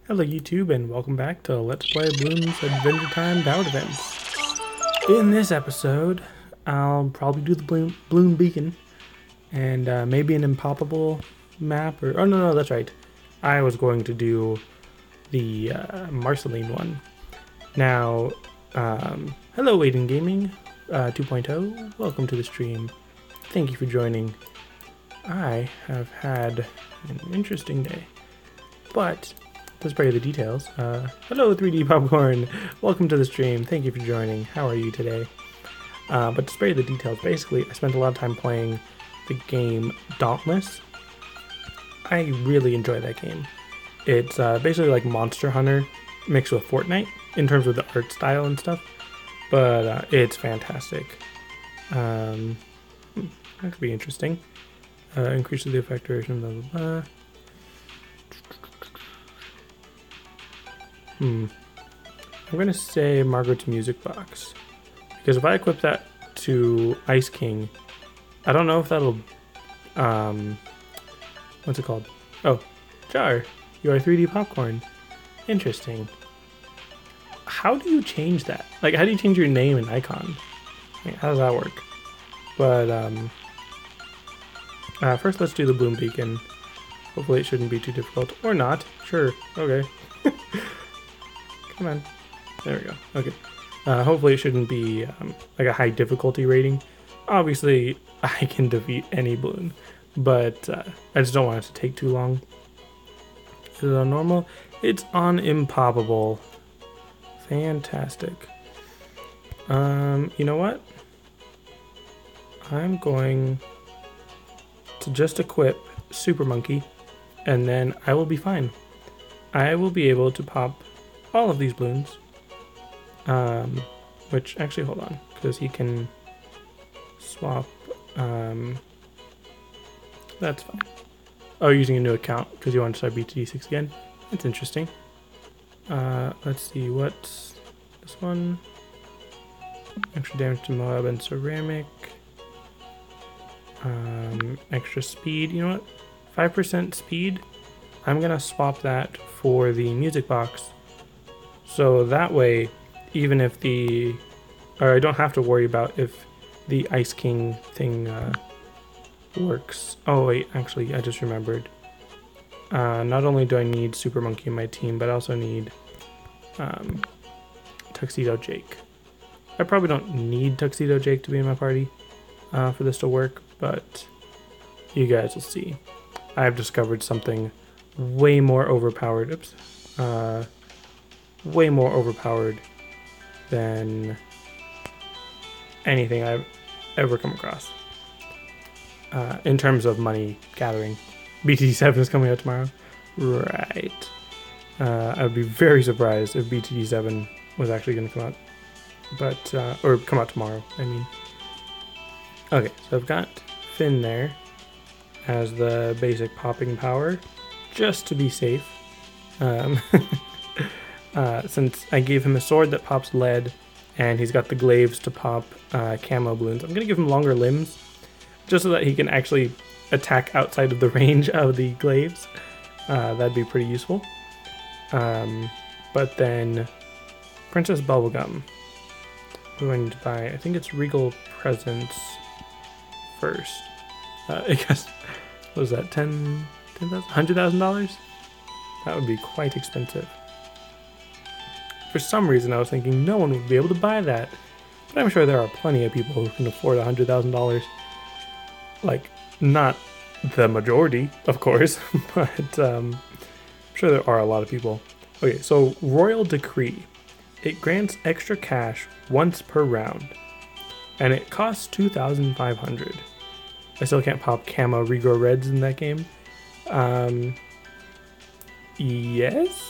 Hello YouTube and welcome back to Let's Play Bloons Adventure Time Tower Defense. In this episode, I'll probably do the Bloon Beacon and maybe an impoppable map or... Oh no, that's right. I was going to do the Marceline one. Now, hello Aiden Gaming 2.0, welcome to the stream. Thank you for joining. I have had an interesting day, but... to spare you the details, hello 3D Popcorn, welcome to the stream, thank you for joining, how are you today? But to spare you the details, basically I spent a lot of time playing the game Dauntless. I really enjoy that game. It's basically like Monster Hunter mixed with Fortnite in terms of the art style and stuff, but it's fantastic. That could be interesting. Increases the effect duration, blah blah blah. I'm gonna say Margaret's music box, because if I equip that to Ice King, I don't know if that'll, what's it called? Oh, Jar, you are 3D Popcorn. Interesting. How do you change that? Like, how do you change your name and icon? Like, how does that work? But, first let's do the Bloon Beacon. Hopefully it shouldn't be too difficult. Or not. Sure. Okay. Come on. There we go. Okay. Hopefully it shouldn't be like a high difficulty rating. Obviously, I can defeat any balloon, but I just don't want it to take too long. Is it on normal? It's on impoppable. Fantastic. You know what? I'm going to just equip Super Monkey, and then I will be fine. I will be able to pop all of these balloons, which actually, hold on, because he can swap, that's fine. Oh, using a new account because you want to start BTD6 again. That's interesting. Let's see, what's this one? Extra damage to Moab and Ceramic. Extra speed, you know what? 5% speed. I'm gonna swap that for the music box. So that way, even if I don't have to worry about if the Ice King thing works. Oh wait, actually, I just remembered. Not only do I need Super Monkey in my team, but I also need Tuxedo Jake. I probably don't need Tuxedo Jake to be in my party for this to work, but you guys will see. I've discovered something way more overpowered. Oops. Way more overpowered than anything I've ever come across. In terms of money gathering. BTD7 is coming out tomorrow. Right. I would be very surprised if BTD7 was actually going to come out. But, or come out tomorrow, I mean. Okay, so I've got Finn there as the basic popping power, just to be safe. Since I gave him a sword that pops lead, and he's got the glaives to pop camo balloons, I'm going to give him longer limbs, just so that he can actually attack outside of the range of the glaives. That'd be pretty useful. But then, Princess Bubblegum. We're going to buy, I think it's Regal Presents first. I guess, what was that, $100,000? That would be quite expensive. For some reason, I was thinking no one would be able to buy that. But I'm sure there are plenty of people who can afford $100,000. Like, not the majority, of course, but I'm sure there are a lot of people. Okay, so Royal Decree. It grants extra cash once per round, and it costs 2,500. I still can't pop camo regrow reds in that game. Yes?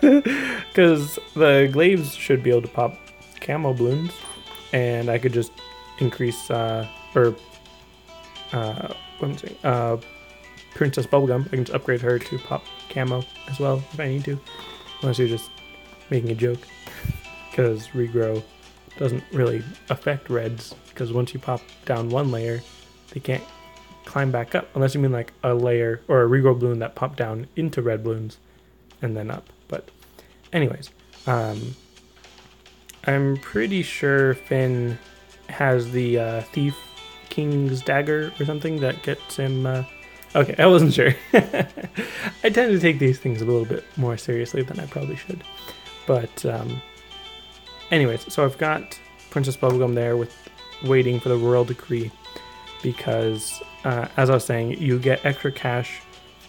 Because the glaives should be able to pop camo balloons, and I could just increase, what am I saying? Princess Bubblegum. I can just upgrade her to pop camo as well if I need to. Unless you're just making a joke. Because regrow doesn't really affect reds, because once you pop down one layer, they can't climb back up, unless you mean like a layer or a regrow balloon that popped down into red balloons. and then up. But anyways, I'm pretty sure Finn has the Thief King's Dagger or something that gets him... Okay, I wasn't sure. I tend to take these things a little bit more seriously than I probably should. But anyways, so I've got Princess Bubblegum there with waiting for the Royal Decree because, as I was saying, you get extra cash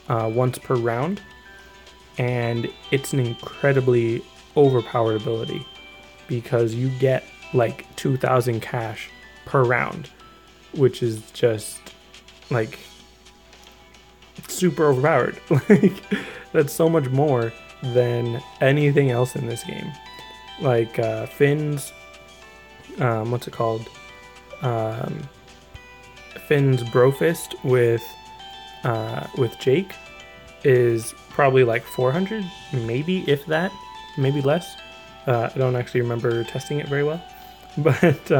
once per round, and it's an incredibly overpowered ability because you get like 2,000 cash per round, which is just like super overpowered. Like, that's so much more than anything else in this game. Like Finn's what's it called? Finn's Brofist with Jake is probably like 400, maybe, if that, maybe less. I don't actually remember testing it very well, but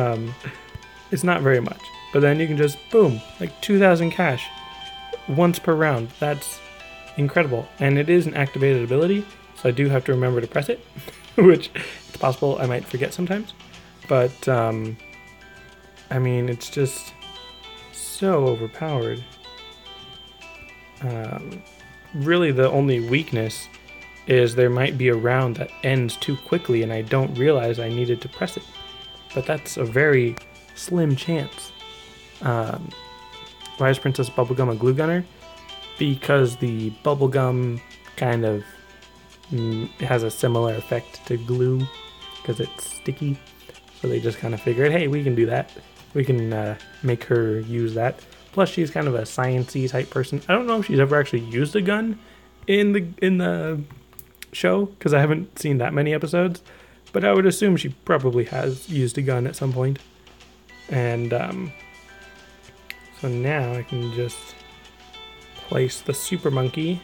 it's not very much. But then you can just, boom, like 2,000 cash once per round. That's incredible. And it is an activated ability, so I do have to remember to press it, which it's possible I might forget sometimes. But, I mean, it's just so overpowered. Really, the only weakness is there might be a round that ends too quickly and I don't realize I needed to press it. But that's a very slim chance. Why is Princess Bubblegum a glue gunner? Because the bubblegum kind of has a similar effect to glue because it's sticky. So they just kind of figured, hey, we can do that. We can make her use that. Plus, she's kind of a science-y type person. I don't know if she's ever actually used a gun in the show because I haven't seen that many episodes, but I would assume she probably has used a gun at some point. And so now I can just place the Super Monkey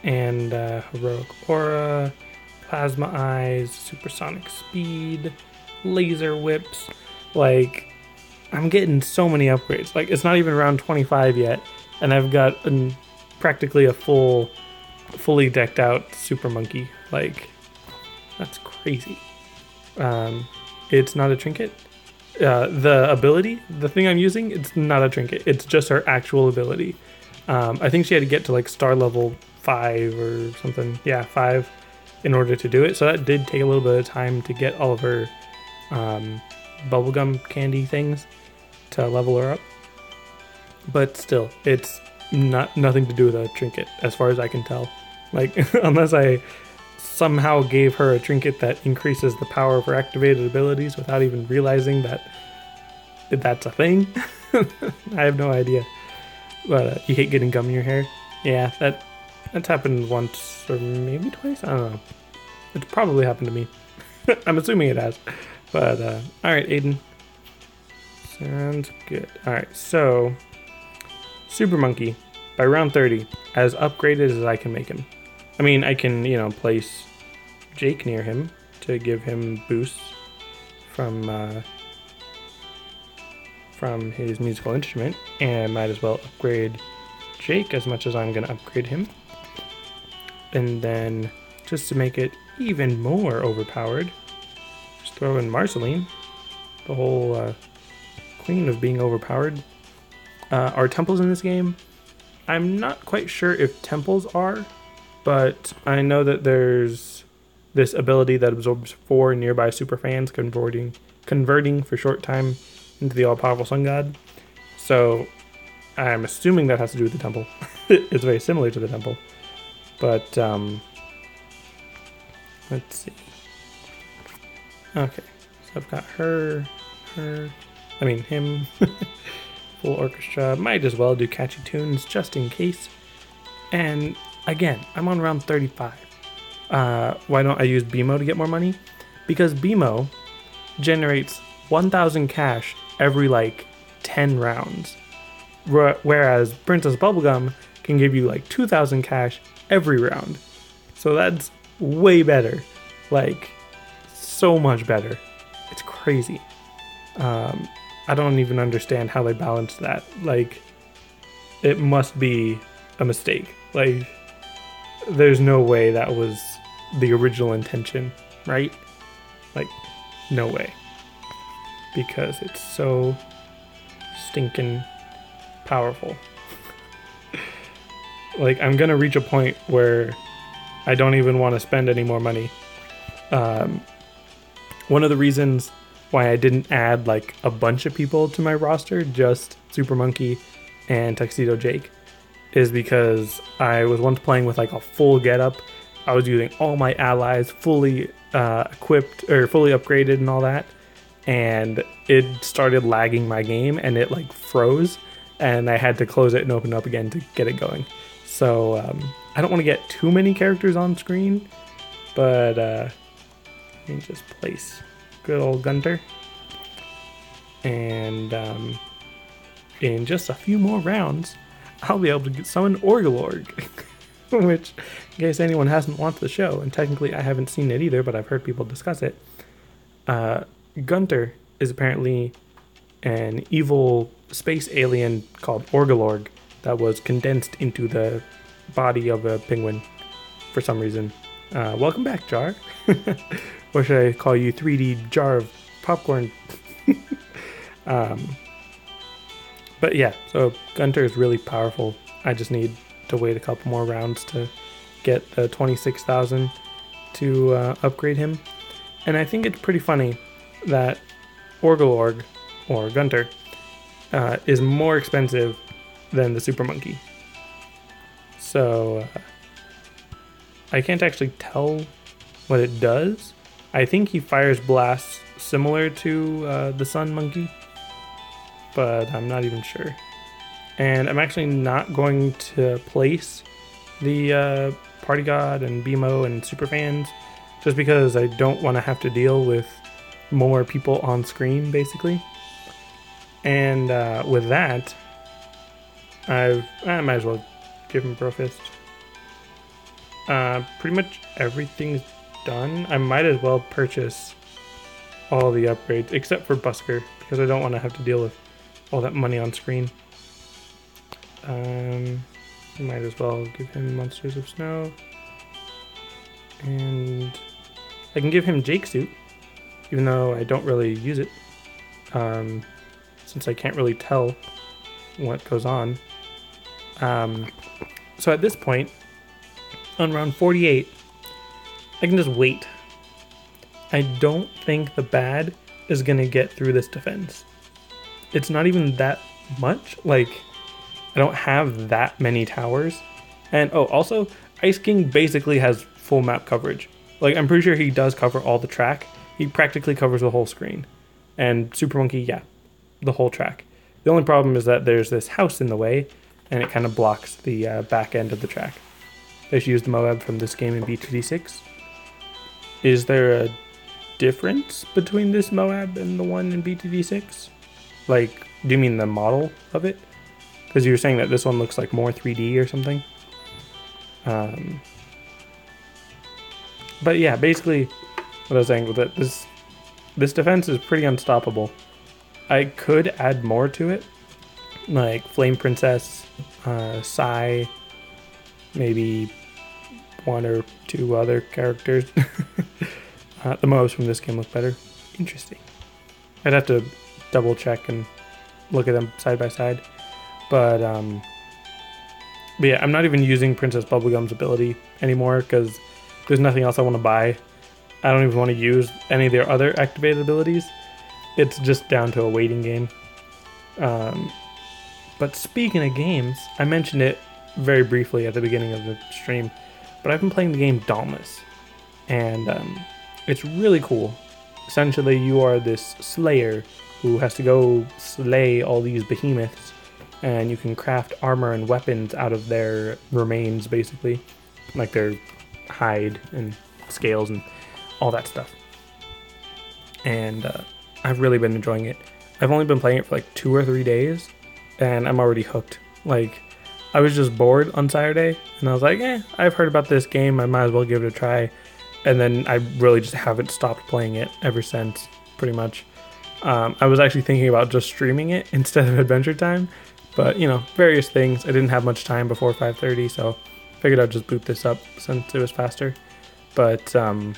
and Heroic Aura, Plasma Eyes, Supersonic Speed, Laser Whips. Like, I'm getting so many upgrades. Like, it's not even around 25 yet, and I've got practically a fully decked out Super Monkey. Like, that's crazy. It's not a trinket. The ability, the thing I'm using, it's not a trinket. It's just her actual ability. I think she had to get to like star level 5 or something. Yeah, 5 in order to do it. So that did take a little bit of time to get all of her bubblegum candy things to level her up. But still, it's nothing to do with a trinket as far as I can tell. Like, unless I somehow gave her a trinket that increases the power of her activated abilities without even realizing that that's a thing. I have no idea. But you hate getting gum in your hair? Yeah, that's happened once or maybe twice? I don't know. It's probably happened to me. I'm assuming it has. But, alright, Aiden. Sounds good. Alright, so Super Monkey, by round 30, as upgraded as I can make him. I mean, I can, place Jake near him to give him boosts from his musical instrument, and I might as well upgrade Jake as much as I'm going to upgrade him. And then, just to make it even more overpowered, just throw in Marceline, the whole queen of being overpowered. Are temples in this game? I'm not quite sure if temples are, but I know that there's this ability that absorbs 4 nearby super fans, converting for short time into the all-powerful sun god. So I'm assuming that has to do with the temple. It's very similar to the temple. But let's see. Okay, so I've got him. Full orchestra. Might as well do catchy tunes just in case. And again, I'm on round 35. Why don't I use BMO to get more money? Because BMO generates 1,000 cash every like 10 rounds. Whereas Princess Bubblegum can give you like 2,000 cash every round. So that's way better. Like, so much better. It's crazy. I don't even understand how they balance that. Like, it must be a mistake. Like, there's no way that was the original intention, right? Like, no way. Because it's so stinking powerful. Like, I'm gonna reach a point where I don't even want to spend any more money. One of the reasons why I didn't add like a bunch of people to my roster, just Super Monkey and Tuxedo Jake, is because I was once playing with like a full getup. I was using all my allies fully equipped or fully upgraded and all that, and it started lagging my game and it like froze, and I had to close it and open it up again to get it going. So I don't want to get too many characters on screen, but let me just place good old Gunter. And in just a few more rounds, I'll be able to summon Orgalorg, which, in case anyone hasn't watched the show, and technically I haven't seen it either, but I've heard people discuss it, Gunter is apparently an evil space alien called Orgalorg that was condensed into the body of a penguin for some reason. Welcome back, Jar. Or should I call you 3D jar of popcorn? But yeah, so Gunter is really powerful. I just need to wait a couple more rounds to get the 26,000 to upgrade him. And I think it's pretty funny that Orgalorg, or Gunter, is more expensive than the Super Monkey. So I can't actually tell what it does. I think he fires blasts similar to the Sun Monkey, but I'm not even sure. And I'm actually not going to place the Party God and BMO and Superfans, just because I don't want to have to deal with more people on screen, basically. And with that, I might as well give him Brofist. Pretty much everything's done. I might as well purchase all the upgrades, except for Busker, because I don't want to have to deal with all that money on screen. Might as well give him Monsters of Snow. And I can give him Jake Suit, even though I don't really use it, since I can't really tell what goes on. So at this point, on round 48, I can just wait. I don't think the bad is going to get through this defense. It's not even that much. Like, I don't have that many towers. And, oh, also, Ice King basically has full map coverage. Like, I'm pretty sure he does cover all the track. He practically covers the whole screen. And Super Monkey, yeah, the whole track. The only problem is that there's this house in the way, and it kind of blocks the back end of the track. They should use the Moab from this game in B2D6. Is there a difference between this Moab and the one in B2D6? Like, do you mean the model of it? Because you were saying that this one looks like more 3D or something. But yeah, basically what I was saying was that this defense is pretty unstoppable. I could add more to it, like Flame Princess, Sai, maybe one or two other characters. The Moabs from this game look better. Interesting. I'd have to double check and look at them side by side. But yeah, I'm not even using Princess Bubblegum's ability anymore because there's nothing else I want to buy. I don't even want to use any of their other activated abilities. It's just down to a waiting game. But speaking of games, I mentioned it very briefly at the beginning of the stream, but I've been playing the game Dauntless, and it's really cool. Essentially, you are this slayer who has to go slay all these behemoths, and you can craft armor and weapons out of their remains, basically, like their hide and scales and all that stuff. And I've really been enjoying it. I've only been playing it for like 2 or 3 days, and I'm already hooked. Like, I was just bored on Saturday, and I was like, I've heard about this game, I might as well give it a try. And then I really just haven't stopped playing it ever since, pretty much. I was actually thinking about just streaming it instead of Adventure Time, but, you know, various things. I didn't have much time before 5:30, so Figured I'd just boot this up since it was faster. But, oh,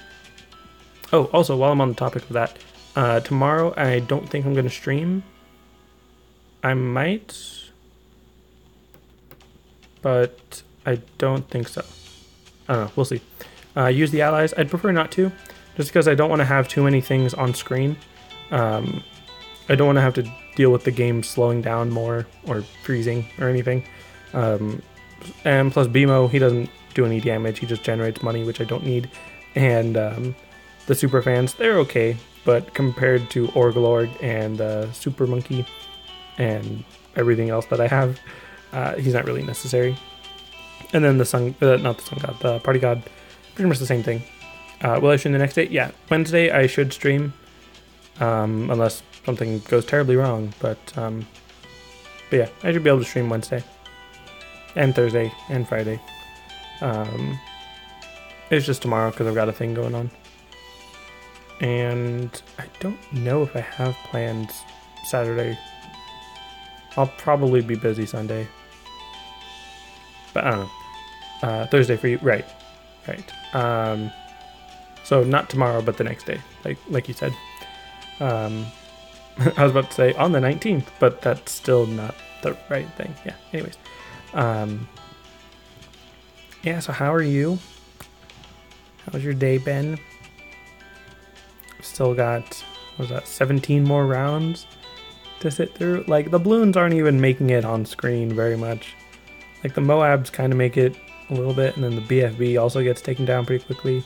also, while I'm on the topic of that, tomorrow I don't think I'm going to stream. I might, but I don't think so. I don't know, we'll see. Use the allies. I'd prefer not to, just because I don't want to have too many things on screen. I don't want to have to deal with the game slowing down more or freezing or anything. And plus BMO, he doesn't do any damage, he just generates money, which I don't need. And the super fans, they're okay, but compared to Orglord and Super Monkey and everything else that I have, he's not really necessary. And then the sun, not the sun god, the party god, pretty much the same thing. Will I stream the next day? Yeah, Wednesday I should stream, unless something goes terribly wrong. But yeah, I should be able to stream Wednesday and Thursday and Friday. It's just tomorrow because I've got a thing going on. And I don't know if I have plans Saturday. I'll probably be busy Sunday. But I don't know. Thursday for you. Right. So not tomorrow, but the next day, like you said. I was about to say on the 19th, but that's still not the right thing. Yeah, anyways. Yeah, so how are you? How's your day been? Still got, what was that, 17 more rounds to sit through? Like, the Bloons aren't even making it on screen very much. Like, the Moabs kind of make it a little bit, and then the BFB also gets taken down pretty quickly.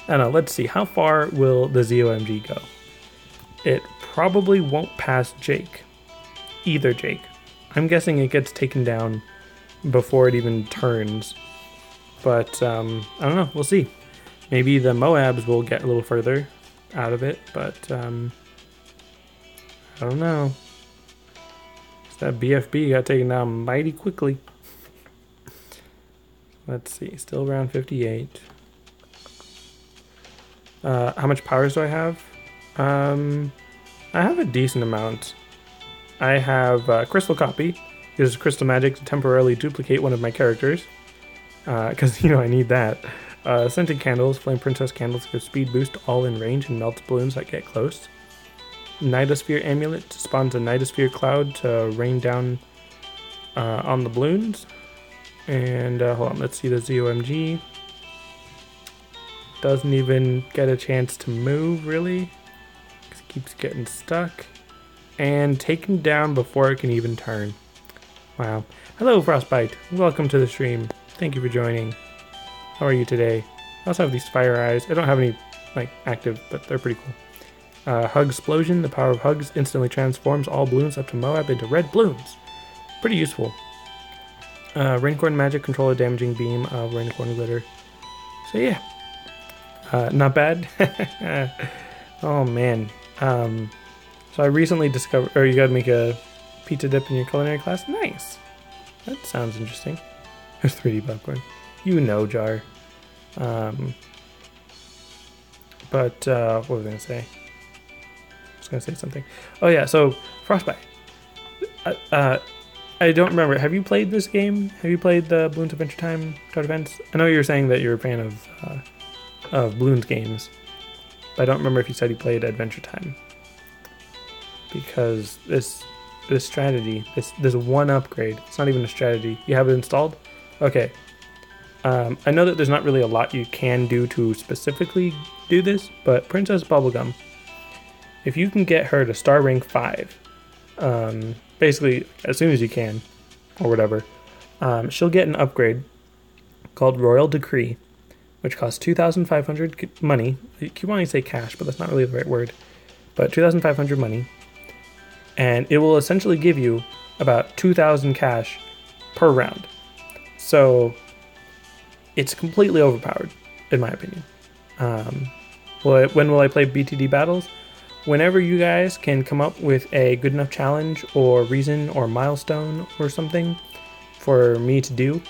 I don't know, let's see. How far will the ZOMG go? It probably won't pass Jake. Either Jake. I'm guessing it gets taken down before it even turns. But, I don't know. We'll see. Maybe the Moabs will get a little further out of it, but, I don't know. That BFB got taken down mighty quickly. Let's see. Still around 58. How much powers do I have? I have a decent amount. I have Crystal Copy. Uses Crystal Magic to temporarily duplicate one of my characters. Because, I need that. Scented Candles, Flame Princess Candles give speed boost all in range and melts balloons that get close. Nidosphere Amulet spawns a Nidosphere cloud to rain down on the balloons. And hold on, let's see the ZOMG. Doesn't even get a chance to move, really. It keeps getting stuck. And taken down before it can even turn. Wow. Hello, Frostbite. Welcome to the stream. Thank you for joining. How are you today? I also have these fire eyes. I don't have any active, but they're pretty cool. Hug Explosion. The power of hugs instantly transforms all balloons up to Moab into red balloons. Pretty useful. Raincorn Magic. Control a damaging beam of Raincorn Glitter. So yeah. Not bad. Oh man. So I recently discovered, or you gotta make a pizza dip in your culinary class. Nice. That sounds interesting. There's 3D popcorn. Jar. But what was I gonna say? I was gonna say something. Oh yeah, so Frostbite. I don't remember. Have you played this game? Have you played the Bloons Adventure Time Tower Defense? I know you were saying that you're a fan of Bloons games, but I don't remember if you said you played Adventure Time. Because this strategy, this one upgrade, it's not even a strategy. You have it installed? Okay. I know that there's not really a lot you can do to specifically do this, but Princess Bubblegum, if you can get her to star rank 5, basically as soon as you can, or whatever, she'll get an upgrade called Royal Decree, which costs 2,500 money. You keep wanting to say cash, but that's not really the right word. But 2,500 money, and it will essentially give you about 2,000 cash per round. So it's completely overpowered, in my opinion. When will I play BTD battles? Whenever you guys can come up with a good enough challenge or reason or milestone or something for me to do.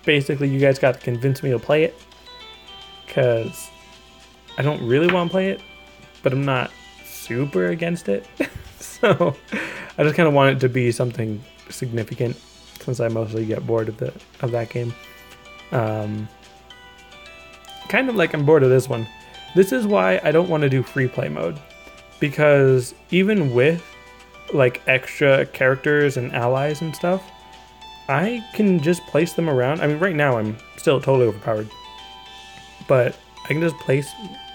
Basically, you guys got to convince me to play it, because I don't really want to play it, but I'm not super against it. So I just kind of want it to be something significant since I mostly get bored of that game. Kind of like I'm bored of this one. This is why I don't want to do free play mode, because even with like extra characters and allies and stuff, I can just place them around. I mean, right now I'm still totally overpowered, but I can just place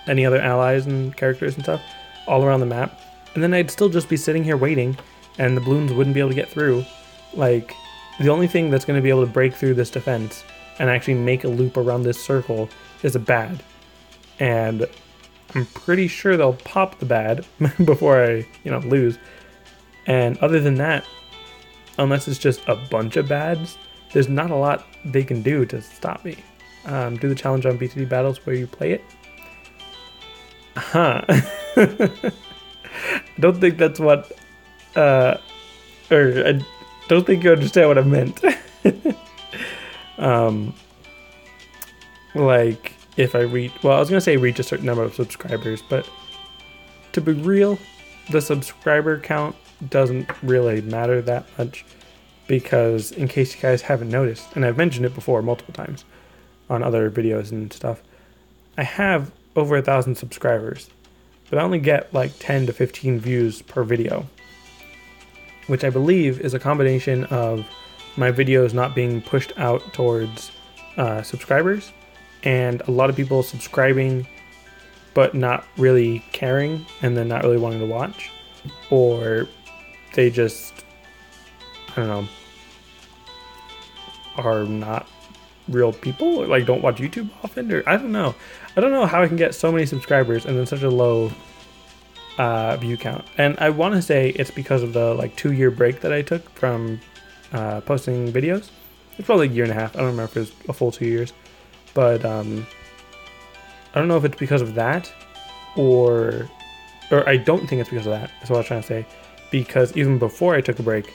any other allies and characters and stuff all around the map, and then I'd still just be sitting here waiting, and the balloons wouldn't be able to get through. Like, the only thing that's going to be able to break through this defense and actually make a loop around this circle is a bad. And I'm pretty sure they'll pop the bad before I, lose. And other than that, unless it's just a bunch of bads, there's not a lot they can do to stop me. Do the challenge on BTD battles where you play it. I don't think that's what, or I don't think you understand what I meant. Like, if I reach, well, I was going to say reach a certain number of subscribers, but to be real, the subscriber count doesn't really matter that much, because in case you guys haven't noticed, and I've mentioned it before multiple times on other videos and stuff, I have over 1,000 subscribers, but I only get like 10 to 15 views per video, which I believe is a combination of my videos not being pushed out towards subscribers, and a lot of people subscribing but not really caring and then not really wanting to watch, or they just, I don't know, are not real people, or like don't watch YouTube often, or I don't know how I can get so many subscribers and then such a low view count. And I want to say it's because of the like 2-year break that I took from posting videos. It's probably a year and a half. I don't remember if it was a full 2 years, but I don't know if it's because of that, or I don't think it's because of that. That's what I was trying to say, because even before I took a break,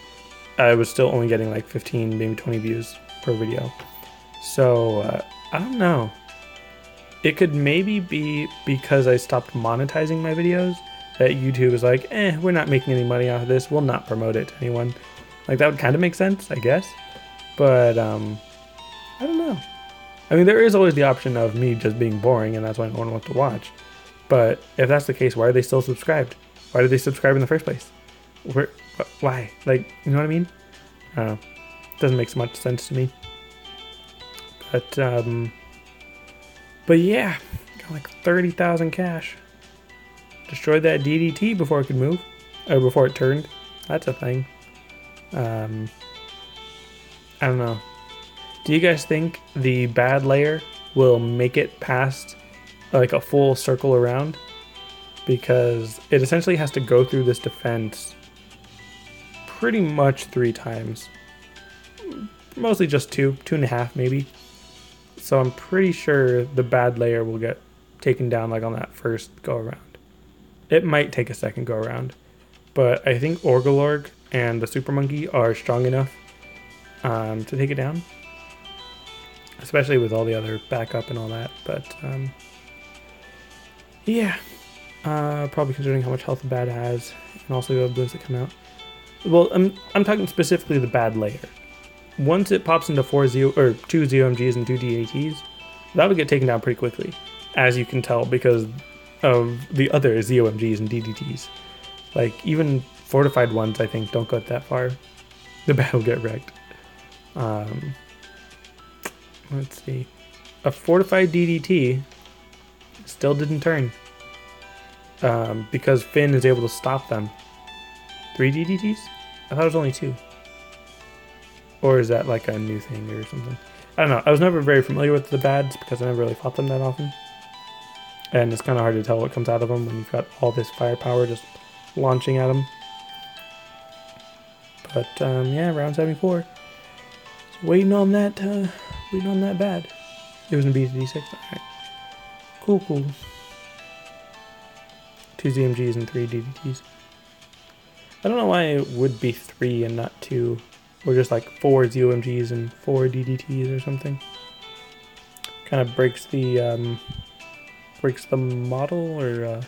I was still only getting like 15, maybe 20 views per video. So I don't know. It could maybe be because I stopped monetizing my videos, that YouTube is like, we're not making any money off of this, we'll not promote it to anyone. Like, that would kind of make sense, I guess. But I don't know. I mean, there is always the option of me just being boring and that's why no one wants to watch. But if that's the case, why are they still subscribed? Why did they subscribe in the first place? Why? Like, you know what I mean? I don't know. It doesn't make so much sense to me. But yeah, got like 30,000 cash. Destroyed that DDT before it could move, or before it turned. That's a thing. I don't know. Do you guys think the bad layer will make it past like a full circle around? Because it essentially has to go through this defense pretty much 3 times. Mostly just 2.5 maybe. So I'm pretty sure the bad layer will get taken down like on that first go around. It might take a second go around, but I think Orgalorg and the Super Monkey are strong enough to take it down, especially with all the other backup and all that. But yeah, probably considering how much health the bad has, and also the balloons that come out. Well, I'm talking specifically the bad layer. Once it pops into 2 ZOMGs and 2 DATs, that would get taken down pretty quickly, as you can tell because of the other ZOMGs and DDTs. Like, even fortified ones, I think, don't go that far. The bad will get wrecked. Let's see. A fortified DDT still didn't turn. Because Finn is able to stop them. 3 DDTs? I thought it was only 2. Or is that like a new thing or something? I don't know. I was never very familiar with the bads because I never really fought them that often. And it's kind of hard to tell what comes out of them when you've got all this firepower just launching at them. But yeah, round 74. Just waiting on that bad. It was in BTD6. Alright. Cool. 2 ZMGs and 3 DDTs. I don't know why it would be 3 and not 2. Or just like 4 ZOMGs and 4 DDTs or something. Kind of breaks the model or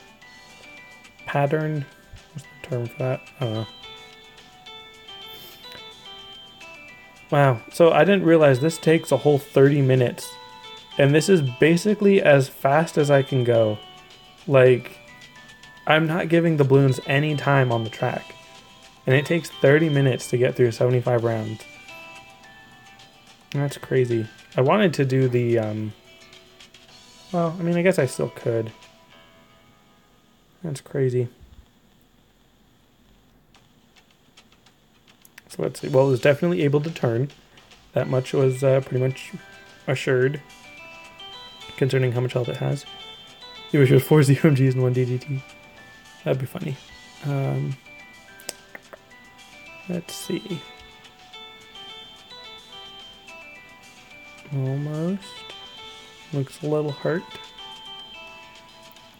pattern. What's the term for that? I don't know. Wow, so I didn't realize this takes a whole 30 minutes. And this is basically as fast as I can go. Like, I'm not giving the balloons any time on the track. And it takes 30 minutes to get through 75 rounds. That's crazy. I wanted to do the, well, I mean, I guess I still could. That's crazy. So let's see. Well, it was definitely able to turn. That much was pretty much assured, concerning how much health it has. You wish it was 4 ZMGs and 1 DDT. That'd be funny. Let's see. Almost. Looks a little hurt.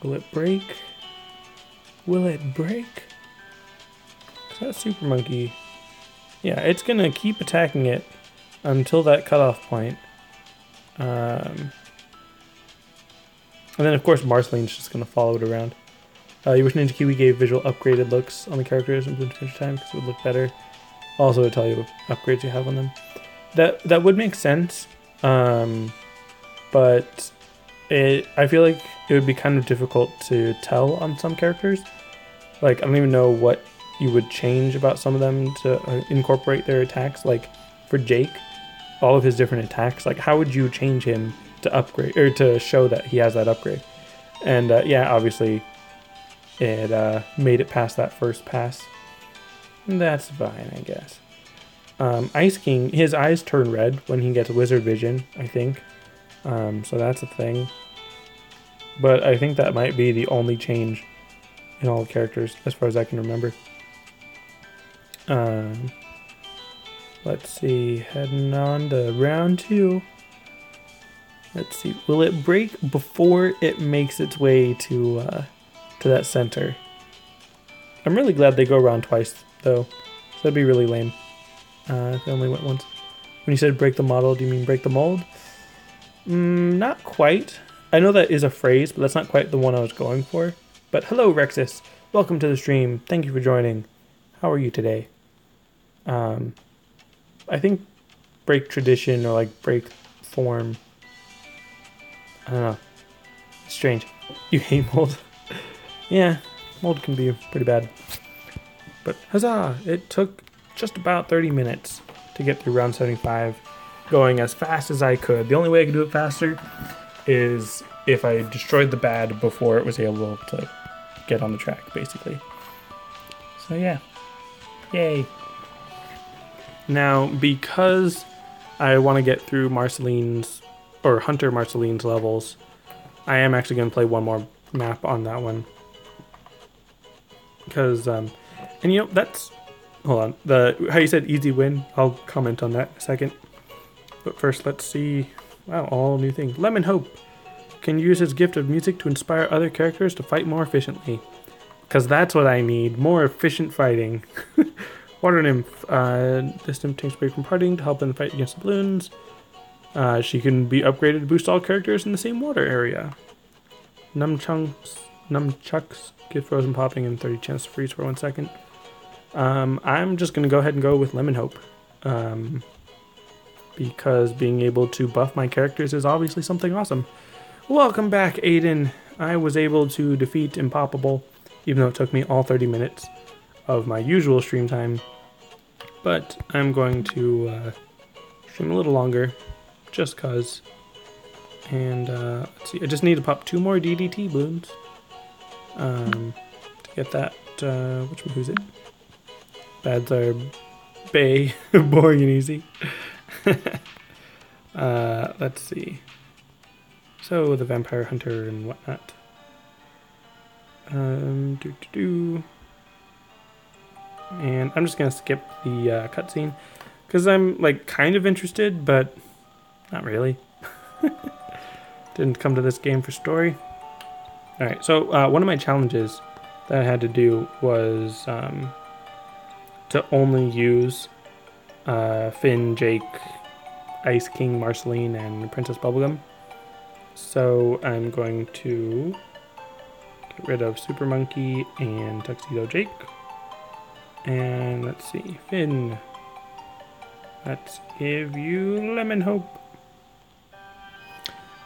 Will it break? Will it break? Is that Super Monkey? Yeah, it's gonna keep attacking it until that cutoff point. And then of course Marceline's just gonna follow it around. You wish Ninja Kiwi gave visual upgraded looks on the characters in Bloons Adventure time because it would look better. Also, it'll tell you what upgrades you have on them. That would make sense, but I feel like it would be kind of difficult to tell on some characters. Like, I don't even know what you would change about some of them to incorporate their attacks. Like for Jake, all of his different attacks. Like, how would you change him to upgrade or to show that he has that upgrade? And yeah, obviously, it made it past that first pass. That's fine, I guess. Ice King, his eyes turn red when he gets Wizard Vision, I think. So that's a thing. But I think that might be the only change in all characters, as far as I can remember. Let's see, heading on to round 2. Let's see, will it break before it makes its way to that center? I'm really glad they go around twice, though. So that'd be really lame if they only went once. When you said break the model, do you mean break the mold? Not quite. I know that is a phrase, but that's not quite the one I was going for. But hello, Rexus. Welcome to the stream. Thank you for joining. How are you today? I think break tradition or like break form. I don't know. It's strange. You hate mold? Yeah, mold can be pretty bad. But huzzah! It took just about 30 minutes to get through round 75, going as fast as I could. The only way I could do it faster is if I destroyed the bad before it was able to get on the track, basically. So yeah. Yay. Now, because I want to get through Marceline's, or Hunter Marceline's levels, I am actually going to play one more map on that one. Because, and you know, that's, hold on, how you said easy win, I'll comment on that in a second. But first, let's see, wow, all new things. Lemon Hope can use his gift of music to inspire other characters to fight more efficiently. Because that's what I need, more efficient fighting. Water Nymph, this nymph takes break from partying to help in the fight against the balloons. She can be upgraded to boost all characters in the same water area. Nunchucks get frozen popping and 30 chance to freeze for 1 second. I'm just going to go ahead and go with Lemon Hope. Because being able to buff my characters is obviously something awesome. Welcome back, Aiden. I was able to defeat Impoppable, even though it took me all 30 minutes of my usual stream time. But I'm going to stream a little longer, just cause. And let's see, I just need to pop 2 more DDT balloons to get that. Who's it? Bads are Bay, boring and easy. Let's see. So the Vampire Hunter and whatnot. And I'm just gonna skip the cutscene because I'm like kind of interested, but not really. Didn't come to this game for story. All right, so one of my challenges that I had to do was to only use Finn, Jake, Ice King, Marceline, and Princess Bubblegum. So I'm going to get rid of Super Monkey and Tuxedo Jake. And let's see, Finn. Let's give you Lemon Hope.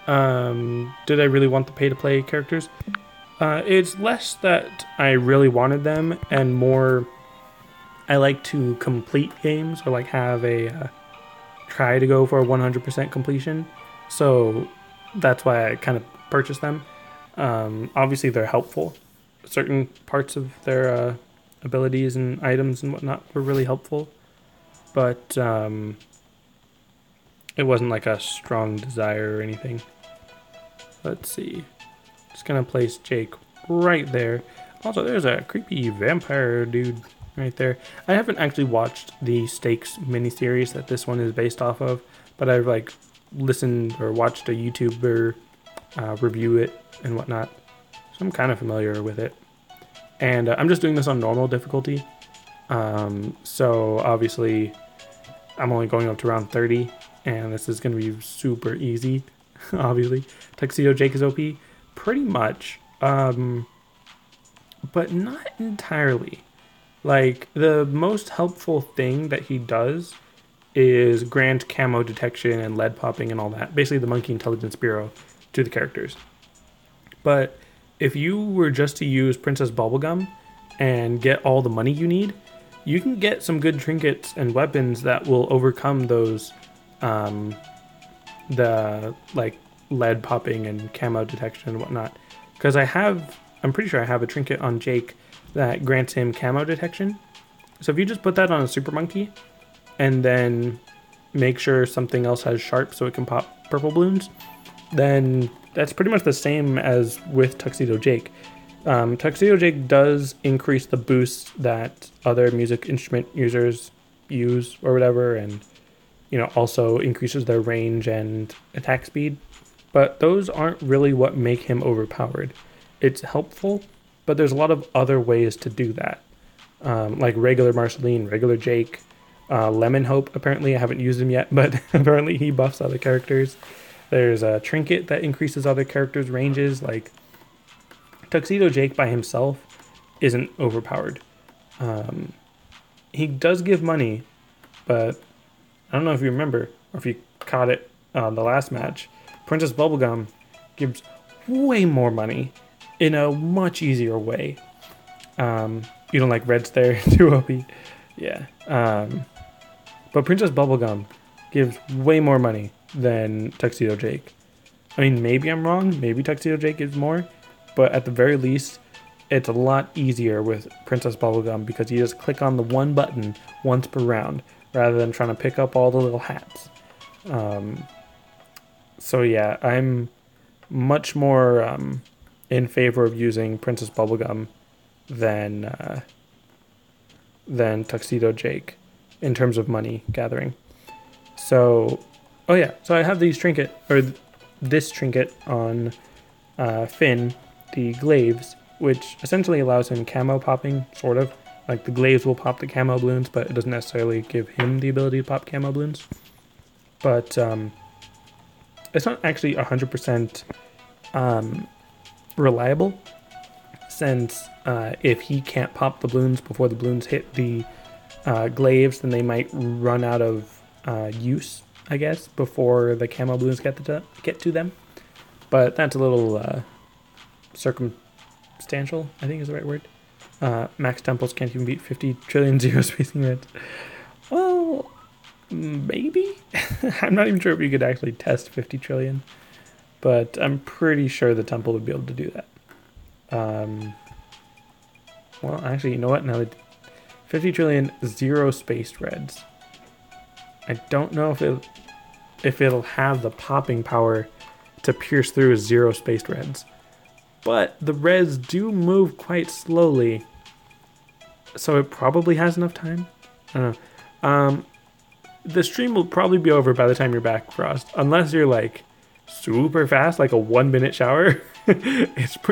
Did I really want the pay-to-play characters? It's less that I really wanted them, and more I like to complete games or like have a try to go for a 100% completion. So that's why I kind of purchased them. Obviously, they're helpful. Certain parts of their abilities and items and whatnot were really helpful, but it wasn't like a strong desire or anything. Let's see. Just gonna place Jake right there. Also, there's a creepy vampire dude right there. I haven't actually watched the Stakes miniseries that this one is based off of, but I've like listened or watched a YouTuber review it and whatnot, so I'm kind of familiar with it. And I'm just doing this on normal difficulty, so obviously I'm only going up to round 30, and this is going to be super easy. Obviously, Tuxedo Jake is OP, pretty much, but not entirely. Like, the most helpful thing that he does is grant camo detection and lead popping and all that. Basically, the Monkey Intelligence Bureau to the characters. But if you were just to use Princess Bubblegum and get all the money you need, you can get some good trinkets and weapons that will overcome those, the, like, lead popping and camo detection and whatnot. Because I'm pretty sure I have a trinket on Jake that grants him camo detection. So if you just put that on a Super Monkey and then make sure something else has sharp so it can pop purple balloons, then that's pretty much the same as with Tuxedo Jake. Tuxedo Jake does increase the boosts that other music instrument users use or whatever, and also increases their range and attack speed. But those aren't really what make him overpowered. It's helpful, but there's a lot of other ways to do that. Like regular Marceline, regular Jake, Lemon Hope. Apparently, I haven't used him yet, but apparently he buffs other characters. There's a trinket that increases other characters' ranges. Like Tuxedo Jake by himself isn't overpowered. He does give money, but I don't know if you remember or if you caught it on the last match. Princess Bubblegum gives way more money in a much easier way. You don't like Reds there? Too OP. Yeah. But Princess Bubblegum gives way more money than Tuxedo Jake. I mean, maybe I'm wrong. Maybe Tuxedo Jake gives more. But at the very least, it's a lot easier with Princess Bubblegum because you just click on the one button once per round rather than trying to pick up all the little hats. So yeah, I'm much more in favor of using Princess Bubblegum than Tuxedo Jake in terms of money gathering. So, so I have this trinket on Finn, the glaives, which essentially allows him camo popping, sort of. Like the glaives will pop the camo balloons, but it doesn't necessarily give him the ability to pop camo balloons. But it's not actually 100% reliable, since if he can't pop the balloons before the balloons hit the glaives, then they might run out of use, I guess, before the camo balloons get to them. But that's a little circumstantial, I think is the right word. Max temples can't even beat 50 trillion zero spacing reds. Well, maybe? I'm not even sure if you could actually test 50 trillion, but I'm pretty sure the temple would be able to do that. Well, actually, you know what? Now that 50 trillion zero spaced reds. I don't know if it'll have the popping power to pierce through zero spaced reds. But the reds do move quite slowly, so it probably has enough time. I don't know. The stream will probably be over by the time you're back, Frost. Unless you're like super fast, like a 1 minute shower,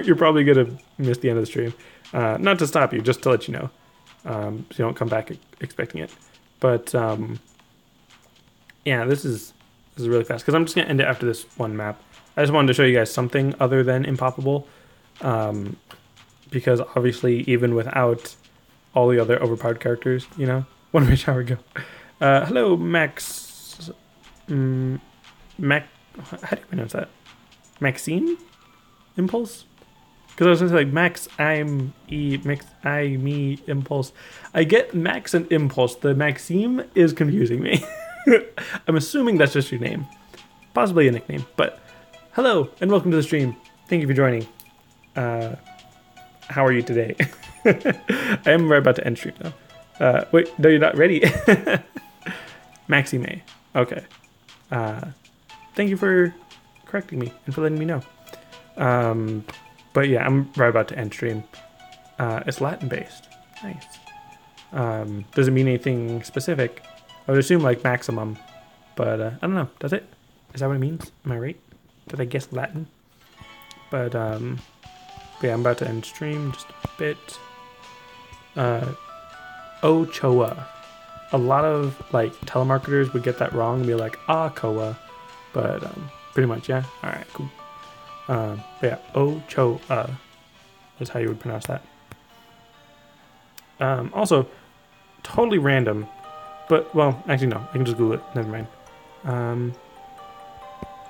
you're probably gonna miss the end of the stream. Not to stop you, just to let you know, so you don't come back expecting it. But yeah, this is really fast because I'm just gonna end it after this one map. I just wanted to show you guys something other than Impoppable, because obviously even without all the other overpowered characters, 1 minute shower go. Hello, Max. Mac. How do you pronounce that? Maxime Impulse? Because I was going to say, like, Max, me, Impulse. I get Max and Impulse. The Maxime is confusing me. I'm assuming that's just your name. Possibly a nickname. But hello, and welcome to the stream. Thank you for joining. How are you today? I am right about to end stream, though. Wait, no, you're not ready. Maxime. Okay. Thank you for correcting me and for letting me know. But yeah, I'm right about to end stream. It's Latin based. Nice. Does it mean anything specific? I would assume like maximum, but I don't know. Does it? Is that what it means? Am I right? Did I guess Latin? But yeah, I'm about to end stream just a bit. Ochoa. A lot of like telemarketers would get that wrong and be like Akoa, but pretty much, yeah. All right, cool. But yeah, Ochoa is how you would pronounce that. Also, totally random, but well, actually no, I can just Google it. Never mind.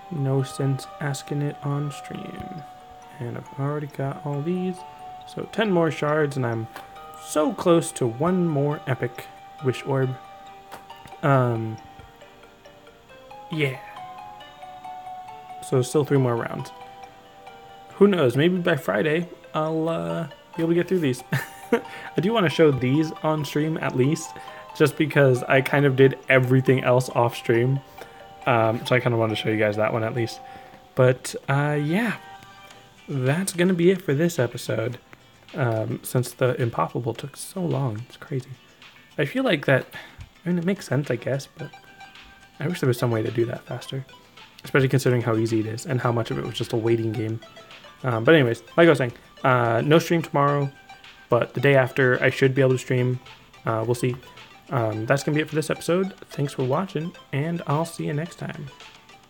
No sense asking it on stream, and I've already got all these. So 10 more shards, and I'm so close to one more epic wish orb. Yeah. So still 3 more rounds. Who knows? Maybe by Friday I'll be able to get through these. I do want to show these on stream at least, just because I kind of did everything else off stream. So I kind of wanted to show you guys that one at least. But yeah, that's gonna be it for this episode. Since the Impoppable took so long, it's crazy. I feel like that. I mean, it makes sense, I guess, but I wish there was some way to do that faster, especially considering how easy it is and how much of it was just a waiting game. But anyways, like I was saying, no stream tomorrow, but the day after I should be able to stream. We'll see. That's gonna be it for this episode. Thanks for watching, and I'll see you next time.